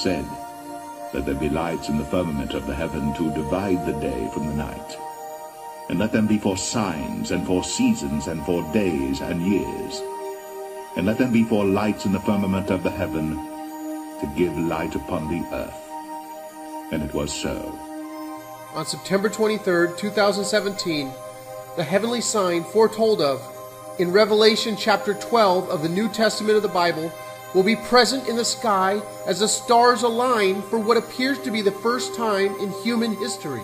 said, "Let there be lights in the firmament of the heaven to divide the day from the night. And let them be for signs, and for seasons, and for days and years. And let them be for lights in the firmament of the heaven, to give light upon the earth." And it was so. On September 23rd, 2017, the heavenly sign foretold of in Revelation chapter 12 of the New Testament of the Bible will be present in the sky as the stars align for what appears to be the first time in human history.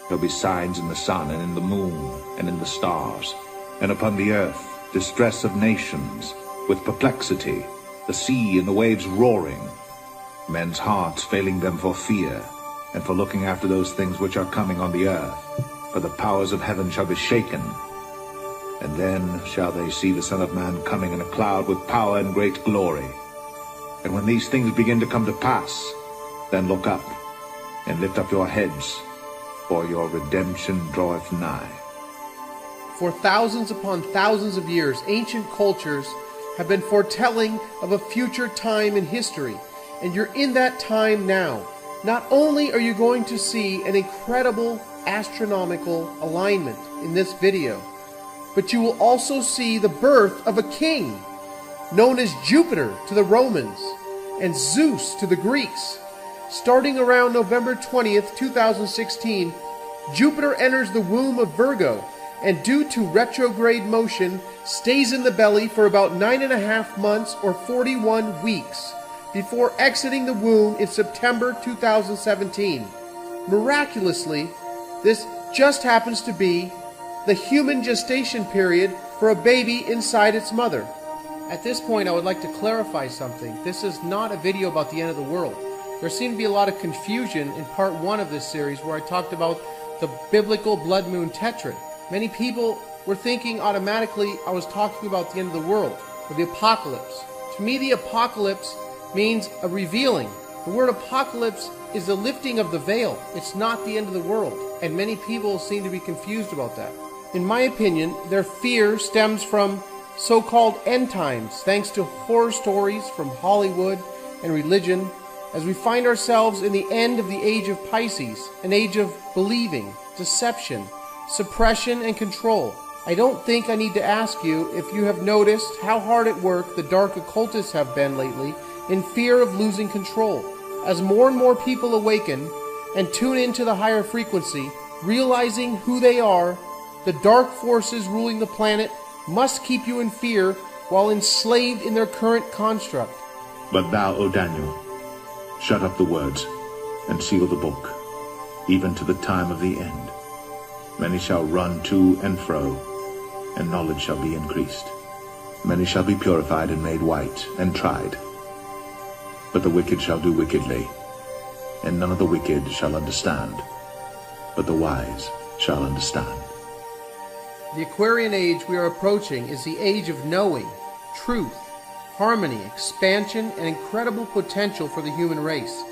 There'll be signs in the sun, and in the moon, and in the stars, and upon the earth distress of nations, with perplexity, the sea and the waves roaring, men's hearts failing them for fear, and for looking after those things which are coming on the earth. For the powers of heaven shall be shaken. And then shall they see the Son of Man coming in a cloud with power and great glory. And when these things begin to come to pass, then look up, and lift up your heads, for your redemption draweth nigh. For thousands upon thousands of years, ancient cultures have been foretelling of a future time in history, and you're in that time now. Not only are you going to see an incredible astronomical alignment in this video, but you will also see the birth of a king, known as Jupiter to the Romans and Zeus to the Greeks. Starting around November 20th, 2016, Jupiter enters the womb of Virgo, and due to retrograde motion, stays in the belly for about 9.5 months or 41 weeks, before exiting the womb in September 2017. Miraculously, this just happens to be the human gestation period for a baby inside its mother. At this point, I would like to clarify something. This is not a video about the end of the world. There seemed to be a lot of confusion in part 1 of this series where I talked about the biblical blood moon tetrad. Many people were thinking automatically I was talking about the end of the world, or the apocalypse. To me, the apocalypse means a revealing. The word apocalypse is the lifting of the veil. It's not the end of the world, and many people seem to be confused about that. In my opinion, their fear stems from so-called end times, thanks to horror stories from Hollywood and religion, as we find ourselves in the end of the age of Pisces, an age of believing, deception, suppression, and control. I don't think I need to ask you if you have noticed how hard at work the dark occultists have been lately in fear of losing control. As more and more people awaken and tune into the higher frequency, realizing who they are, the dark forces ruling the planet must keep you in fear while enslaved in their current construct. But thou, O Daniel, shut up the words, and seal the book, even to the time of the end. Many shall run to and fro, and knowledge shall be increased. Many shall be purified and made white, and tried. But the wicked shall do wickedly, and none of the wicked shall understand, but the wise shall understand. The Aquarian age we are approaching is the age of knowing, truth, harmony, expansion, and incredible potential for the human race.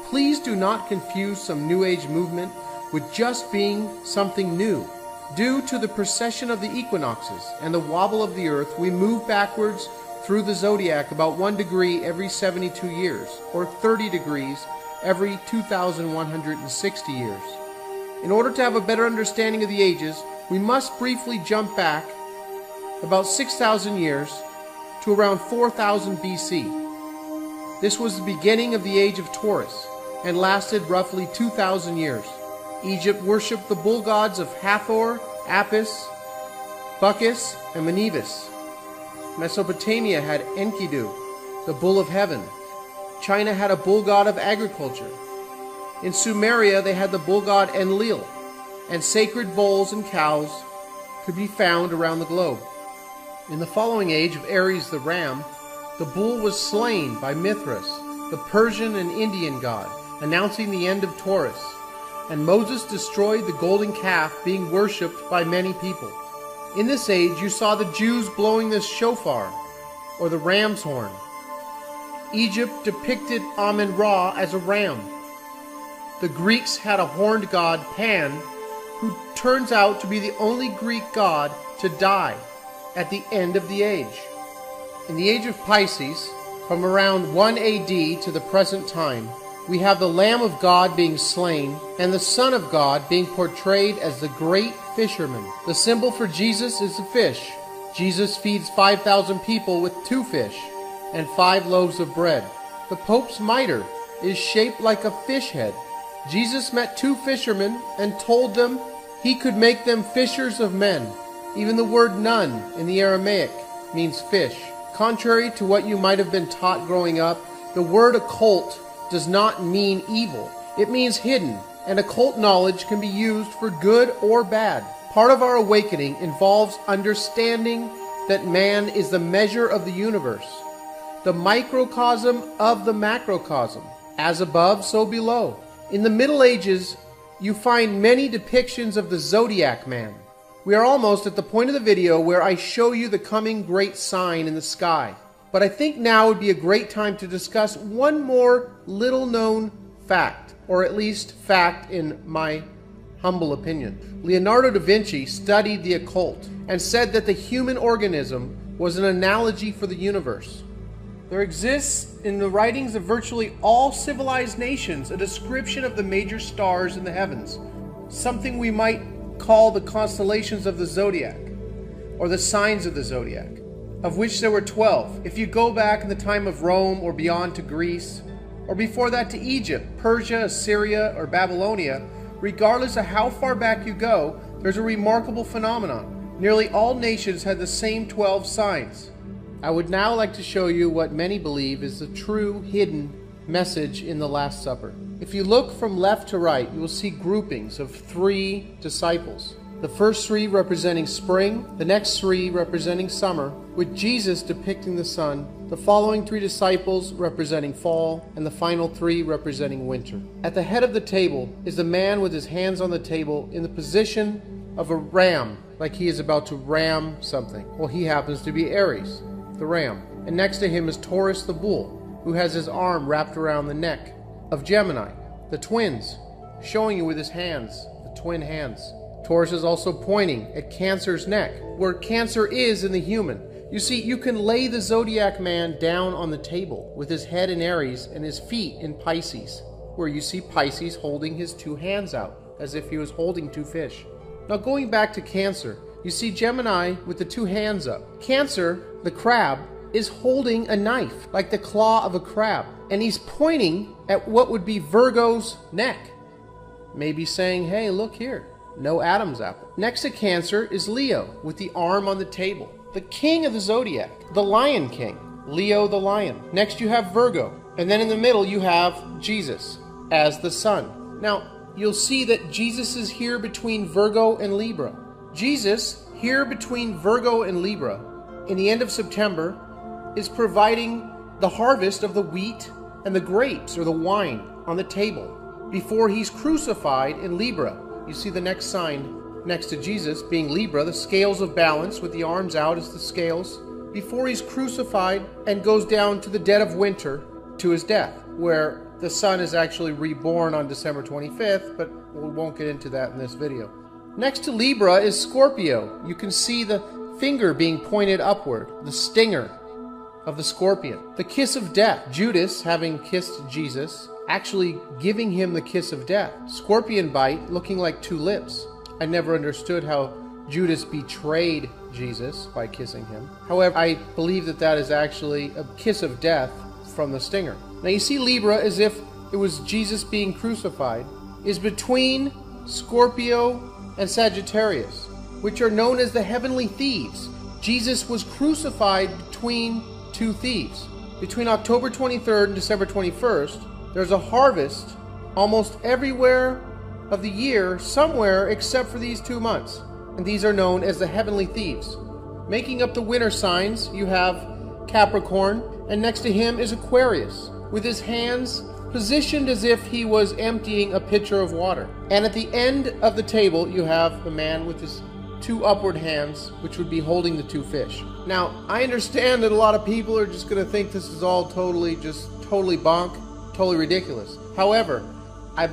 Please do not confuse some New Age movement with just being something new. Due to the precession of the equinoxes and the wobble of the earth, we move backwards through the zodiac about 1 degree every 72 years, or 30 degrees every 2,160 years. In order to have a better understanding of the ages, we must briefly jump back about 6,000 years to around 4000 BC. This was the beginning of the age of Taurus and lasted roughly 2,000 years. Egypt worshipped the bull gods of Hathor, Apis, Bacchus, and Manibus. Mesopotamia had Enkidu, the bull of heaven. China had a bull god of agriculture. In Sumeria, they had the bull god Enlil, and sacred bulls and cows could be found around the globe. In the following age of Aries the ram, the bull was slain by Mithras, the Persian and Indian god, announcing the end of Taurus, and Moses destroyed the golden calf being worshipped by many people. In this age, you saw the Jews blowing the shofar, or the ram's horn. Egypt depicted Amun-Ra as a ram. The Greeks had a horned god, Pan, who turns out to be the only Greek god to die at the end of the age. In the age of Pisces, From around 1 AD to the present time, we have the Lamb of God being slain and the Son of God being portrayed as the great fisherman. The symbol for Jesus is the fish. Jesus feeds 5,000 people with 2 fish and 5 loaves of bread. The Pope's mitre is shaped like a fish head. Jesus met 2 fishermen and told them he could make them fishers of men. Even the word nun in the Aramaic means fish. Contrary to what you might have been taught growing up, the word occult does not mean evil. It means hidden, and occult knowledge can be used for good or bad. Part of our awakening involves understanding that man is the measure of the universe, the microcosm of the macrocosm, as above, so below. In the Middle Ages, you find many depictions of the zodiac man. We are almost at the point of the video where I show you the coming great sign in the sky. But I think now would be a great time to discuss one more little known fact, or at least fact in my humble opinion. Leonardo da Vinci studied the occult and said that the human organism was an analogy for the universe. There exists in the writings of virtually all civilized nations a description of the major stars in the heavens, something we might call the constellations of the zodiac, or the signs of the zodiac, of which there were 12. If you go back in the time of Rome or beyond to Greece, or before that to Egypt, Persia, Assyria, or Babylonia, regardless of how far back you go, there's a remarkable phenomenon. Nearly all nations had the same 12 signs. I would now like to show you what many believe is the true hidden message in the Last Supper. If you look from left to right, you will see groupings of 3 disciples. The first 3 representing spring, the next 3 representing summer, with Jesus depicting the sun, the following 3 disciples representing fall, and the final 3 representing winter. At the head of the table is the man with his hands on the table in the position of a ram, like he is about to ram something. Well, he happens to be Aries, the ram. And next to him is Taurus the bull, who has his arm wrapped around the neck of Gemini, the twins, showing you with his hands, the twin hands. Taurus is also pointing at Cancer's neck, where Cancer is in the human. You see, you can lay the zodiac man down on the table with his head in Aries and his feet in Pisces, where you see Pisces holding his 2 hands out, as if he was holding 2 fish. Now going back to Cancer, you see Gemini with the 2 hands up. Cancer, the crab, is holding a knife, like the claw of a crab, and he's pointing at what would be Virgo's neck, maybe saying, hey, look here. No Adam's apple. Next to Cancer is Leo with the arm on the table. The king of the zodiac, the Lion King, Leo the lion. Next you have Virgo. And then in the middle you have Jesus as the sun. Now you'll see that Jesus is here between Virgo and Libra. Jesus, here between Virgo and Libra, in the end of September, is providing the harvest of the wheat and the grapes or the wine on the table before he's crucified in Libra. You see the next sign next to Jesus being Libra, the scales of balance with the arms out as the scales, before he's crucified and goes down to the dead of winter to his death, where the sun is actually reborn on December 25th, but we won't get into that in this video. Next to Libra is Scorpio. You can see the finger being pointed upward, the stinger of the scorpion. The kiss of death, Judas having kissed Jesus, actually giving him the kiss of death. Scorpion bite looking like 2 lips. I never understood how Judas betrayed Jesus by kissing him. However, I believe that that is actually a kiss of death from the stinger. Now you see Libra as if it was Jesus being crucified, is between Scorpio and Sagittarius, which are known as the heavenly thieves. Jesus was crucified between 2 thieves. Between October 23rd and December 21st, there's a harvest almost everywhere of the year, somewhere except for these 2 months. And these are known as the heavenly thieves. Making up the winter signs, you have Capricorn, and next to him is Aquarius, with his hands positioned as if he was emptying a pitcher of water. And at the end of the table, you have the man with his 2 upward hands, which would be holding the 2 fish. Now, I understand that a lot of people are just going to think this is all totally bonk, totally ridiculous. However, I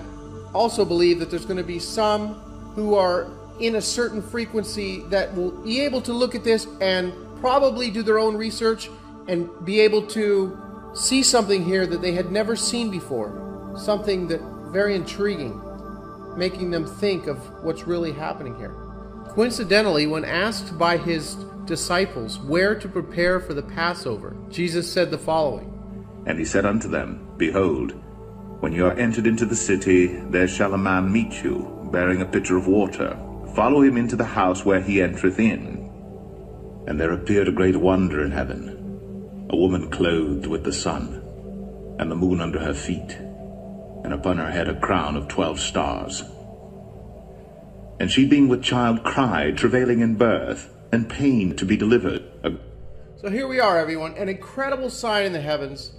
also believe that there's going to be some who are in a certain frequency that will be able to look at this and probably do their own research and be able to see something here that they had never seen before, something that very intriguing, making them think of what's really happening here. Coincidentally, when asked by his disciples where to prepare for the Passover, Jesus said the following. And he said unto them, Behold, when you are entered into the city, there shall a man meet you, bearing a pitcher of water. Follow him into the house where he entereth in. And there appeared a great wonder in heaven, a woman clothed with the sun, and the moon under her feet, and upon her head a crown of 12 stars. And she being with child cried, travailing in birth, and pain to be delivered. So here we are, everyone, an incredible sign in the heavens.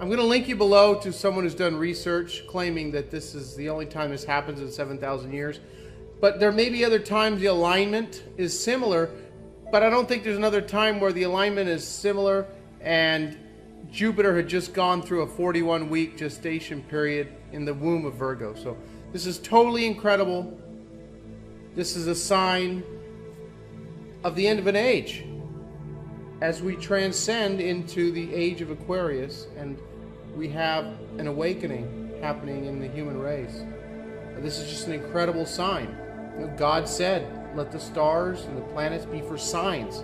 I'm going to link you below to someone who's done research claiming that this is the only time this happens in 7,000 years. But there may be other times the alignment is similar, but I don't think there's another time where the alignment is similar and Jupiter had just gone through a 41-week gestation period in the womb of Virgo. So this is totally incredible. This is a sign of the end of an age as we transcend into the age of Aquarius and we have an awakening happening in the human race. And this is just an incredible sign. You know, God said, let the stars and the planets be for signs.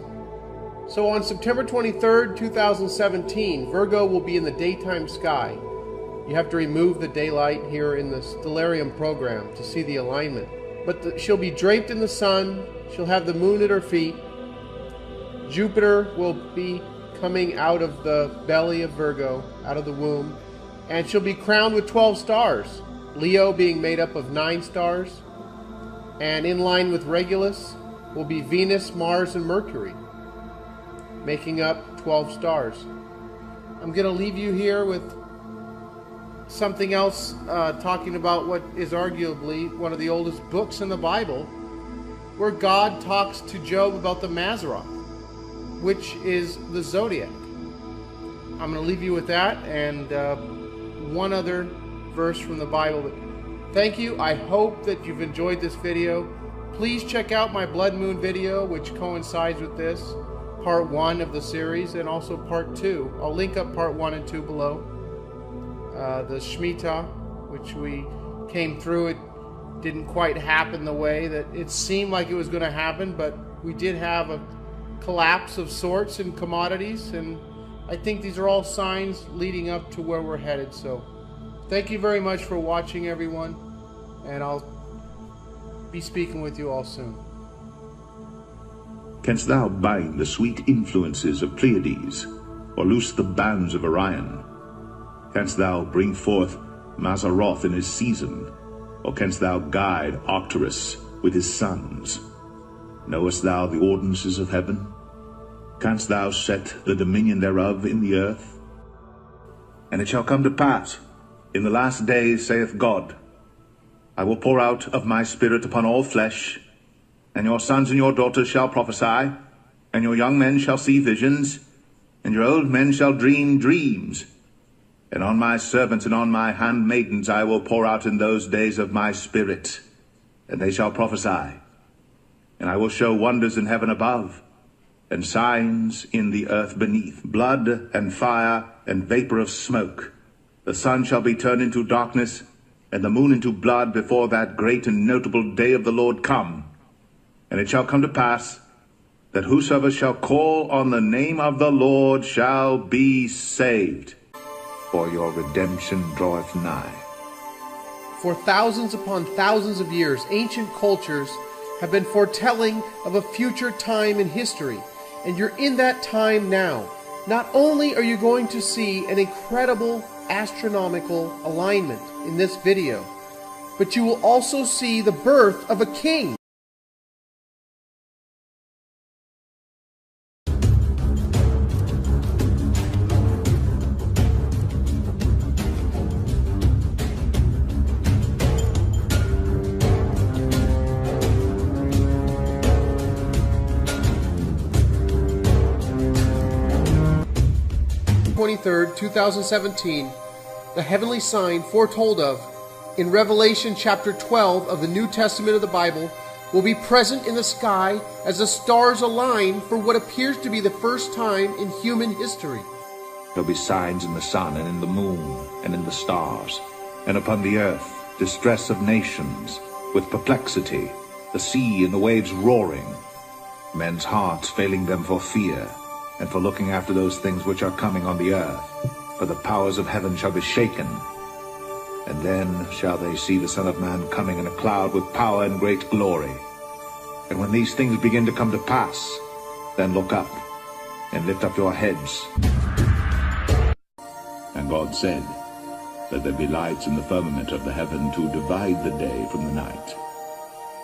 So on September 23rd, 2017, Virgo will be in the daytime sky. You have to remove the daylight here in the stellarium program to see the alignment. But she'll be draped in the sun. She'll have the moon at her feet. Jupiter will be coming out of the belly of Virgo, out of the womb. And she'll be crowned with 12 stars. Leo being made up of 9 stars. And in line with Regulus will be Venus, Mars, and Mercury, making up 12 stars. I'm going to leave you here with something else, talking about what is arguably one of the oldest books in the Bible, where God talks to Job about the Mazzaroth, which is the zodiac. I'm going to leave you with that and one other verse from the Bible. But thank you. I hope that you've enjoyed this video. Please check out my Blood Moon video, which coincides with this, part 1 of the series, and also part 2. I'll link up part 1 and 2 below. The Shemitah, which we came through, it didn't quite happen the way that it seemed like it was going to happen, but we did have a collapse of sorts in commodities, and I think these are all signs leading up to where we're headed. So thank you very much for watching, everyone, and I'll be speaking with you all soon. Canst thou bind the sweet influences of Pleiades, or loose the bands of Orion? Canst thou bring forth Mazzaroth in his season, or canst thou guide Arcturus with his sons? Knowest thou the ordinances of heaven? Canst thou set the dominion thereof in the earth? And it shall come to pass, in the last days, saith God, I will pour out of my spirit upon all flesh, and your sons and your daughters shall prophesy, and your young men shall see visions, and your old men shall dream dreams. And on my servants and on my handmaidens I will pour out in those days of my spirit, and they shall prophesy. And I will show wonders in heaven above, and signs in the earth beneath, blood and fire and vapor of smoke. The sun shall be turned into darkness, and the moon into blood, before that great and notable day of the Lord come. And it shall come to pass, that whosoever shall call on the name of the Lord shall be saved. For your redemption draweth nigh. For thousands upon thousands of years, ancient cultures have been foretelling of a future time in history, and you're in that time now. Not only are you going to see an incredible astronomical alignment in this video, but you will also see the birth of a king. Twenty-third, 2017, the heavenly sign foretold of in Revelation chapter 12 of the New Testament of the Bible will be present in the sky as the stars align for what appears to be the first time in human history. there'll be signs in the sun and in the moon and in the stars, and upon the earth distress of nations, with perplexity, the sea and the waves roaring, men's hearts failing them for fear, and for looking after those things which are coming on the earth. For the powers of heaven shall be shaken. And then shall they see the Son of Man coming in a cloud with power and great glory. And when these things begin to come to pass, then look up, and lift up your heads. And God said, Let there be lights in the firmament of the heaven to divide the day from the night.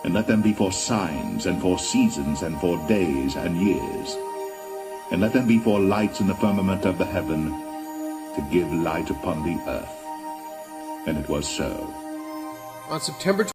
And let them be for signs, and for seasons, and for days and years. And let them be for lights in the firmament of the heaven, to give light upon the earth. And it was so. On September